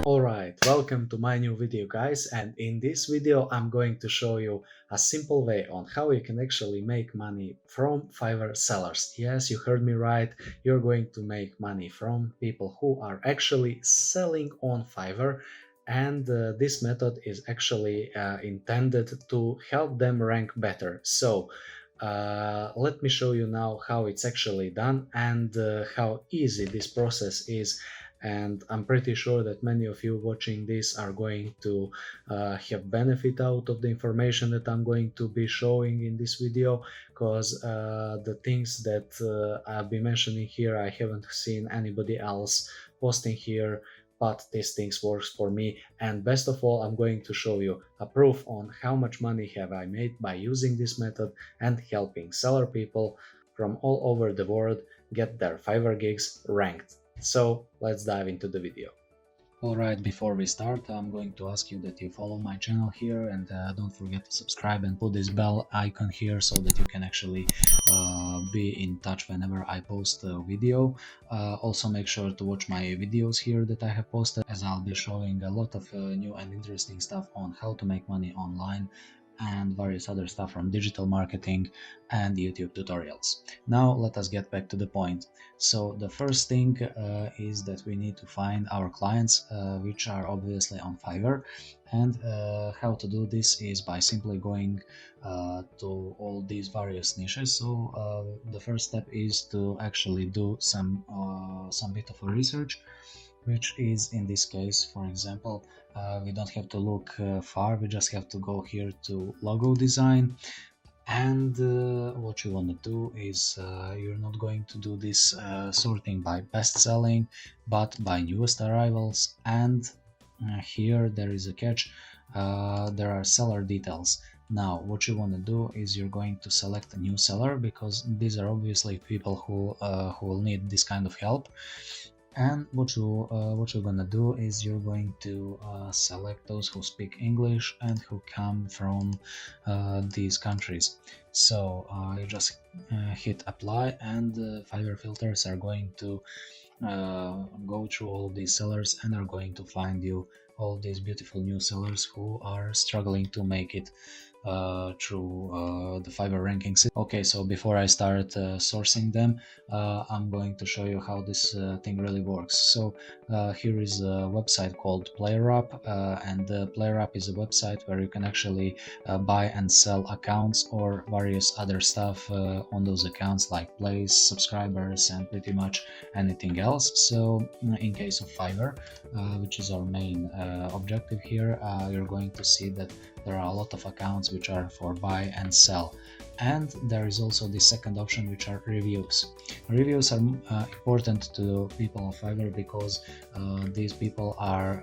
Alright, welcome to my new video guys, and in this video I'm going to show you a simple way on how you can actually make money from Fiverr sellers. Yes, you heard me right, you're going to make money from people who are actually selling on Fiverr, and this method is actually intended to help them rank better. So let me show you now how it's actually done and how easy this process is, and I'm pretty sure that many of you watching this are going to have benefit out of the information that I'm going to be showing in this video, because the things that I'll be mentioning here I haven't seen anybody else posting here, but these things works for me. And best of all, I'm going to show you a proof on how much money have I made by using this method and helping seller people from all over the world get their Fiverr gigs ranked. So let's dive into the video. Alright, before we start, I'm going to ask you that you follow my channel here, and don't forget to subscribe and put this bell icon here so that you can actually be in touch whenever I post a video. Also make sure to watch my videos here that I have posted, as I'll be showing a lot of new and interesting stuff on how to make money online and various other stuff from digital marketing and YouTube tutorials. Now let us get back to the point. So the first thing is that we need to find our clients, which are obviously on Fiverr, and how to do this is by simply going to all these various niches. So the first step is to actually do some bit of a research, which is in this case, for example, we don't have to look far, we just have to go here to logo design, and what you want to do is you're not going to do this sorting by best selling but by newest arrivals. And here there is a catch, there are seller details. Now what you want to do is you're going to select a new seller, because these are obviously people who will need this kind of help. And what you're gonna do is you're going to select those who speak English and who come from these countries. So you just hit apply, and Fiverr filters are going to go through all of these sellers and are going to find you all these beautiful new sellers who are struggling to make it through the Fiverr ranking system. Okay, so before I start sourcing them, I'm going to show you how this thing really works. So here is a website called PlayerUp, and PlayerUp is a website where you can actually buy and sell accounts or various other stuff on those accounts, like plays, subscribers, and pretty much anything else. So in case of Fiverr, which is our main objective here, you're going to see that there are a lot of accounts which are for buy and sell. And there is also the second option, which are reviews. Reviews are important to people of Fiverr, because these people are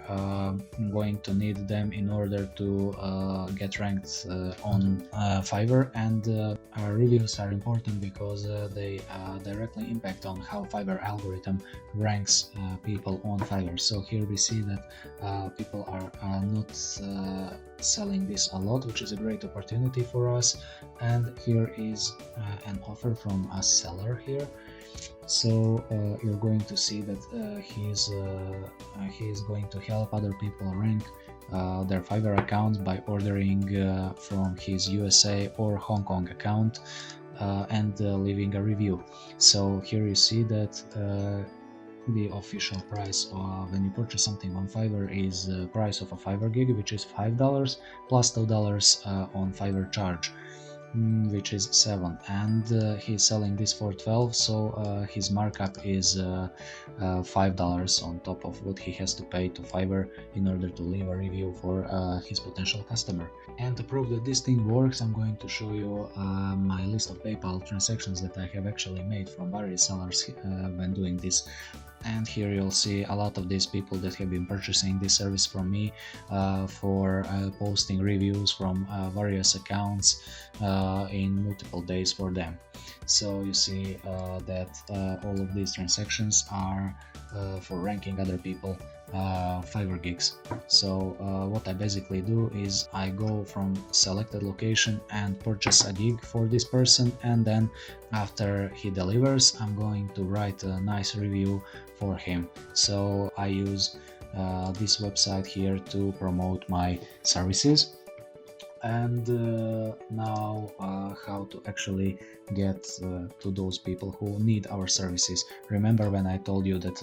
going to need them in order to get ranked on Fiverr. And reviews are important because they directly impact on how Fiverr algorithm ranks people on Fiverr. So here we see that people are not selling this a lot, which is a great opportunity for us. And here is an offer from a seller here. So you're going to see that he is going to help other people rank their Fiverr accounts by ordering from his USA or Hong Kong account and leaving a review. So here you see that the official price when you purchase something on Fiverr is the price of a Fiverr gig, which is $5 plus $2 on Fiverr charge, which is 7, and he's selling this for 12, so his markup is $5 on top of what he has to pay to Fiverr in order to leave a review for his potential customer. And to prove that this thing works, I'm going to show you my list of PayPal transactions that I have actually made from various sellers when doing this. And here you'll see a lot of these people that have been purchasing this service from me for posting reviews from various accounts in multiple days for them. So you see that all of these transactions are for ranking other people Fiverr gigs. So what I basically do is I go from selected location and purchase a gig for this person, and then after he delivers I'm going to write a nice review for him. So I use this website here to promote my services. And now how to actually get to those people who need our services. Remember when I told you that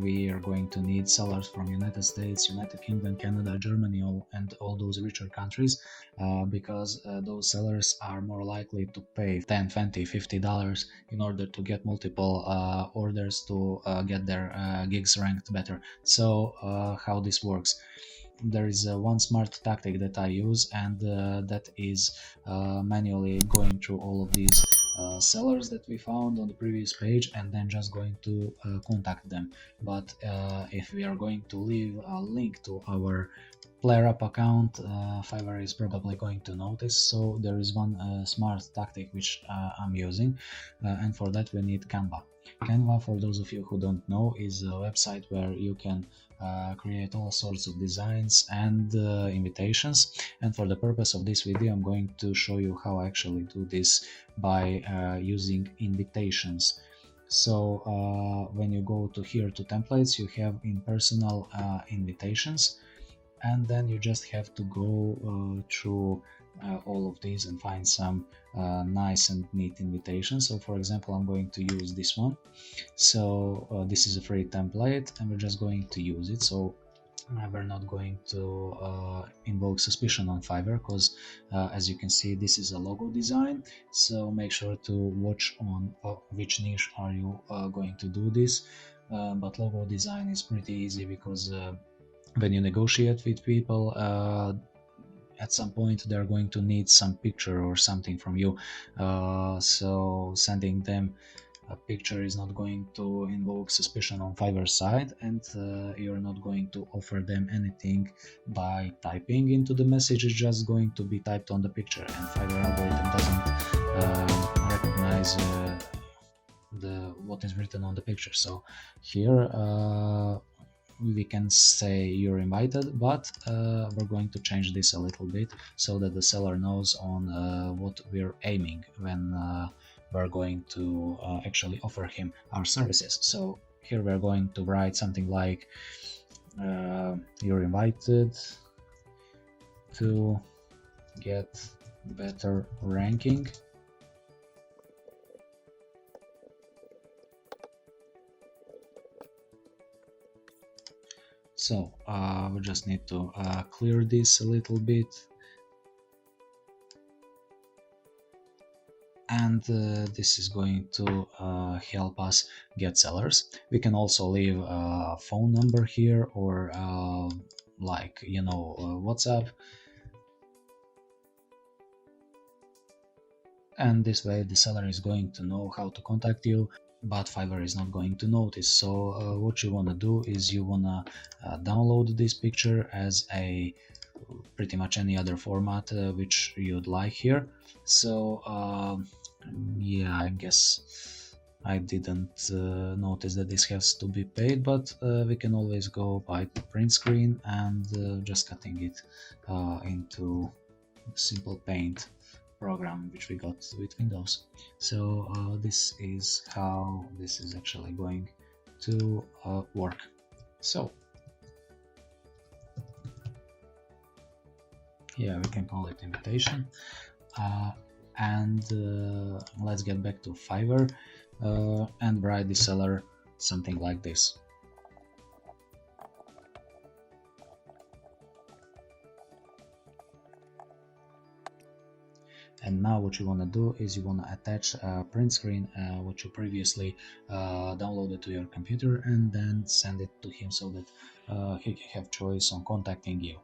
we are going to need sellers from United States, United Kingdom, Canada, Germany, and all those richer countries, because those sellers are more likely to pay 10, 20, $50 in order to get multiple orders to get their gigs ranked better. So how this works: there is one smart tactic that I use, and that is manually going through all of these sellers that we found on the previous page and then just going to contact them. But if we are going to leave a link to our player up account, Fiverr is probably going to notice. So there is one smart tactic which I'm using, and for that we need Canva. Canva, for those of you who don't know, is a website where you can create all sorts of designs and invitations. And for the purpose of this video I'm going to show you how I actually do this by using invitations. So when you go to here to templates, you have in personal invitations, and then you just have to go through all of these and find some nice and neat invitations. So for example I'm going to use this one. So this is a free template and we're just going to use it. So we're not going to invoke suspicion on Fiverr, because as you can see this is a logo design. So make sure to watch on which niche are you going to do this. But logo design is pretty easy, because when you negotiate with people, at some point they're going to need some picture or something from you. So sending them a picture is not going to invoke suspicion on Fiverr side, and you're not going to offer them anything by typing into the message. It's just going to be typed on the picture, and Fiverr algorithm doesn't recognize what is written on the picture. So here we can say you're invited, but we're going to change this a little bit so that the seller knows on what we're aiming when we're going to actually offer him our services. So here we're going to write something like you're invited to get better ranking So we just need to clear this a little bit, and this is going to help us get sellers. We can also leave a phone number here, or like WhatsApp, and this way the seller is going to know how to contact you, but Fiverr is not going to notice. So what you want to do is you want to download this picture as a pretty much any other format which you'd like here. So yeah, I guess I didn't notice that this has to be paid, but we can always go by print screen and just cutting it into simple paint program which we got with Windows. So this is how this is actually going to work. So yeah, we can call it invitation, and let's get back to Fiverr and write the seller something like this. And now what you want to do is you want to attach a print screen what you previously downloaded to your computer, and then send it to him so that he can have choice on contacting you.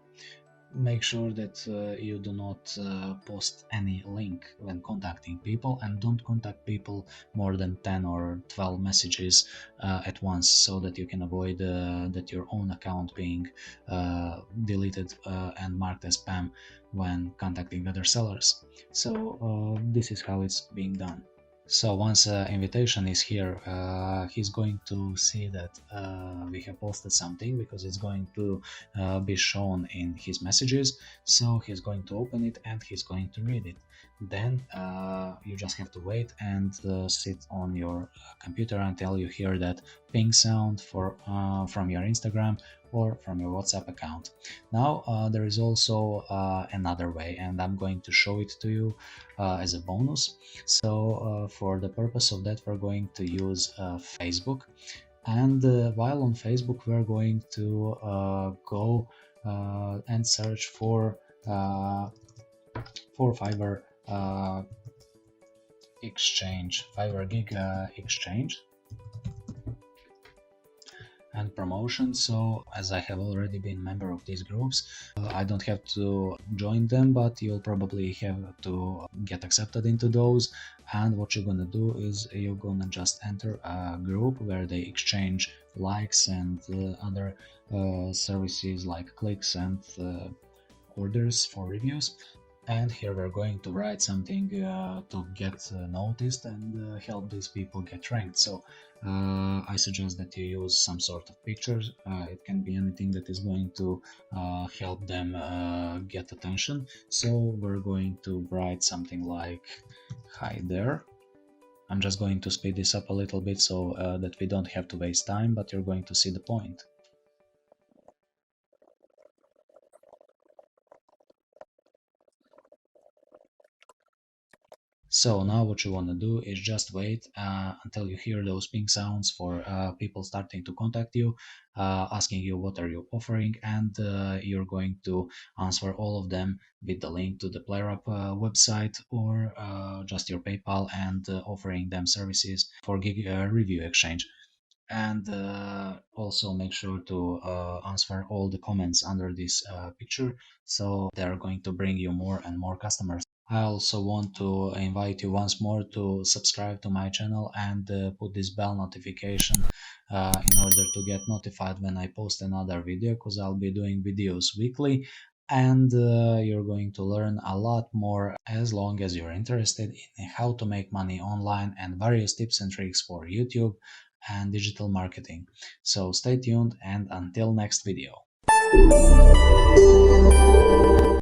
Make sure that you do not post any link when contacting people, and don't contact people more than 10 or 12 messages at once, so that you can avoid that your own account being deleted and marked as spam when contacting other sellers. So this is how it's being done. So once invitation is here, he's going to see that we have posted something because it's going to be shown in his messages. So he's going to open it and he's going to read it. Then you just have to wait and sit on your computer until you hear that ping sound from your Instagram or from your WhatsApp account. Now there is also another way, and I'm going to show it to you as a bonus. So for the purpose of that, we're going to use Facebook, and while on Facebook, we're going to go and search uh, for Fiverr exchange, Fiverr gig exchange and promotion. So as I have already been member of these groups, I don't have to join them, but you'll probably have to get accepted into those. And what you're gonna do is you're gonna just enter a group where they exchange likes and other services like clicks and orders for reviews. And here we're going to write something to get noticed and help these people get ranked. So I suggest that you use some sort of pictures. It can be anything that is going to help them get attention. So we're going to write something like, "Hi there." I'm just going to speed this up a little bit so that we don't have to waste time, but you're going to see the point. So now what you want to do is just wait until you hear those ping sounds for people starting to contact you, asking you what are you offering, and you're going to answer all of them with the link to the PlayerUp website or just your PayPal, and offering them services for gig review exchange. And also make sure to answer all the comments under this picture, so they're going to bring you more and more customers. I also want to invite you once more to subscribe to my channel and put this bell notification in order to get notified when I post another video, because I'll be doing videos weekly, and you're going to learn a lot more as long as you're interested in how to make money online and various tips and tricks for YouTube and digital marketing. So stay tuned, and until next video.